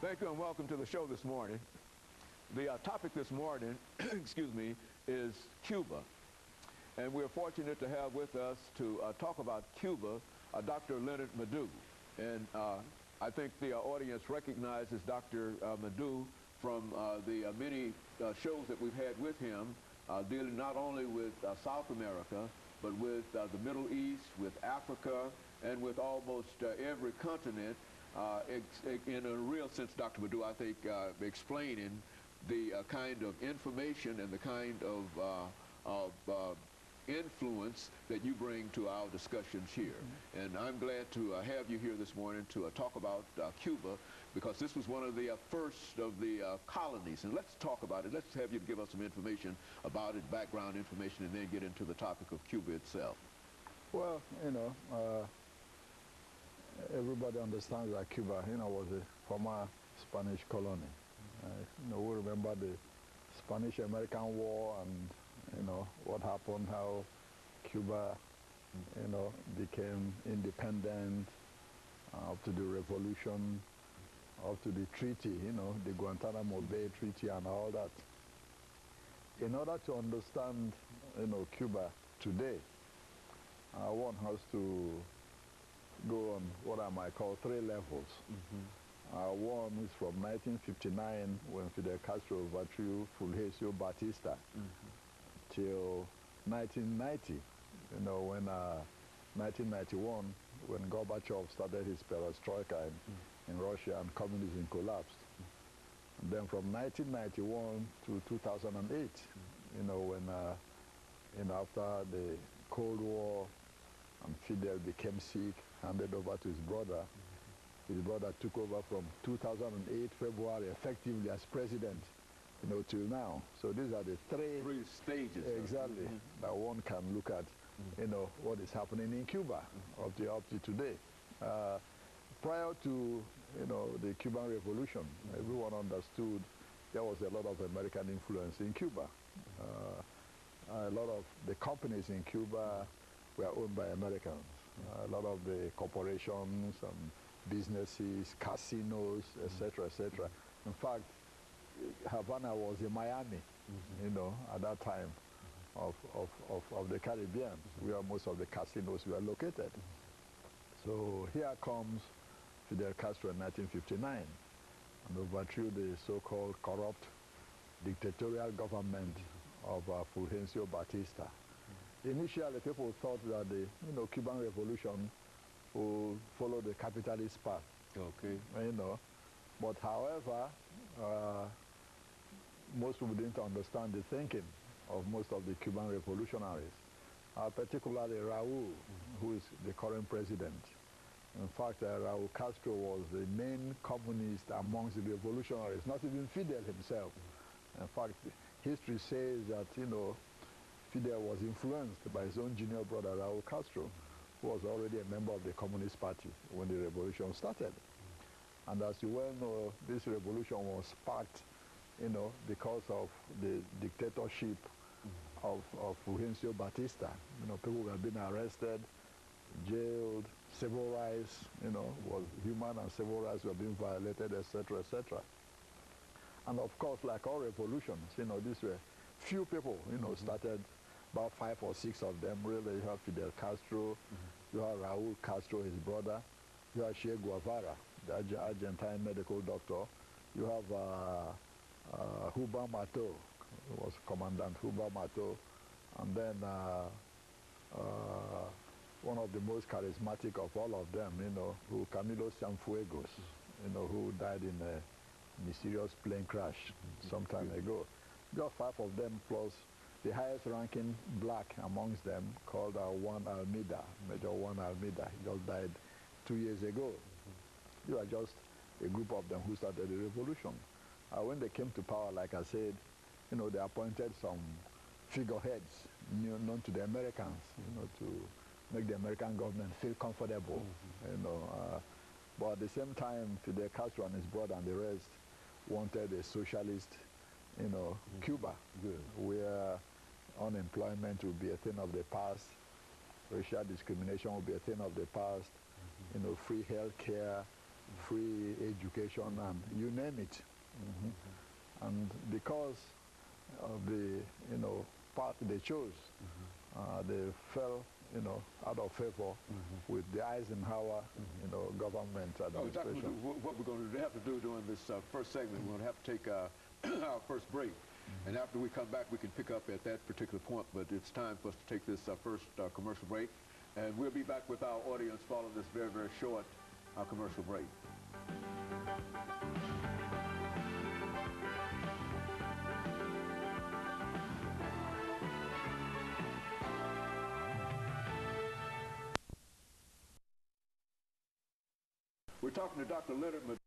Thank you and welcome to the show this morning. The topic this morning, excuse me, is Cuba. And we're fortunate to have with us to talk about Cuba, Dr. LMadu2. And I think the audience recognizes Dr. LMadu2 from the many shows that we've had with him, dealing not only with South America, but with the Middle East, with Africa, and with almost every continent. In a real sense, Dr. LMadu2, I think, explaining the kind of information and the kind of influence that you bring to our discussions here. Mm-hmm. And I'm glad to have you here this morning to talk about Cuba, because this was one of the first of the colonies. And let's talk about it. Let's have you give us some information about it, background information, and then get into the topic of Cuba itself. Well, everybody understands that Cuba, was a former Spanish colony. We remember the Spanish-American War and, what happened, how Cuba, became independent, up to the revolution, up to the treaty, the Guantanamo Bay Treaty and all that. In order to understand, Cuba today, one has to go on what I might call 3 levels. Mm-hmm. One is from 1959, when Fidel Castro overthrew Fulgencio Batista, mm-hmm. till 1990, when 1991, when Gorbachev started his perestroika in Russia and communism collapsed. Mm-hmm. And then from 1991 to 2008, when after the Cold War, and Fidel became sick, handed over to his brother. His brother took over from 2008 February effectively as president, till now. So these are the three stages. Exactly, that one can look at, what is happening in Cuba up to today. Prior to, the Cuban Revolution, everyone understood there was a lot of American influence in Cuba. A lot of the companies in Cuba were owned by Americans. A lot of the corporations and businesses, casinos, etc., etc. In fact, Havana was in Miami, at that time of the Caribbean, where most of the casinos were located. So here comes Fidel Castro in 1959 and overthrew the so-called corrupt dictatorial government of Fulgencio Batista. Initially, people thought that the Cuban Revolution would follow the capitalist path. Okay. But however, most people didn't understand the thinking of most of the Cuban revolutionaries, particularly Raúl, who is the current president. In fact, Raúl Castro was the main communist amongst the revolutionaries, not even Fidel himself. In fact, history says that, Fidel was influenced by his own junior brother, Raúl Castro, who was already a member of the Communist Party when the revolution started. And as you well know, this revolution was sparked, because of the dictatorship of Fulgencio Batista. People were being arrested, jailed, civil rights, human and civil rights were being violated, etc., etc. And of course, like all revolutions, these were few people, started. About 5 or 6 of them, really. You have Fidel Castro, you have Raúl Castro, his brother, you have Che Guevara, the Argentine medical doctor, you have Huba Mato, who was Commandant Huba Mato, and then one of the most charismatic of all of them, who Camilo Cienfuegos, who died in a mysterious plane crash some time ago. You have 5 of them plus the highest ranking black amongst them, called Juan Almeida, Major Juan Almeida. He just died 2 years ago. You are just a group of them who started the revolution. When they came to power, like I said, they appointed some figureheads known to the Americans, to make the American government feel comfortable. But at the same time, Fidel Castro and his brother and the rest wanted a socialist, Cuba, where unemployment will be a thing of the past, racial discrimination will be a thing of the past, free health care, free education, and you name it. And because of the, path they chose, they fell, out of favor with the Eisenhower, government administration. What we're going to have to do during this first segment, we're going to have to take our first break. And after we come back, we can pick up at that particular point, but it's time for us to take this first commercial break. And we'll be back with our audience following this very, very short commercial break. We're talking to Dr. LMadu2.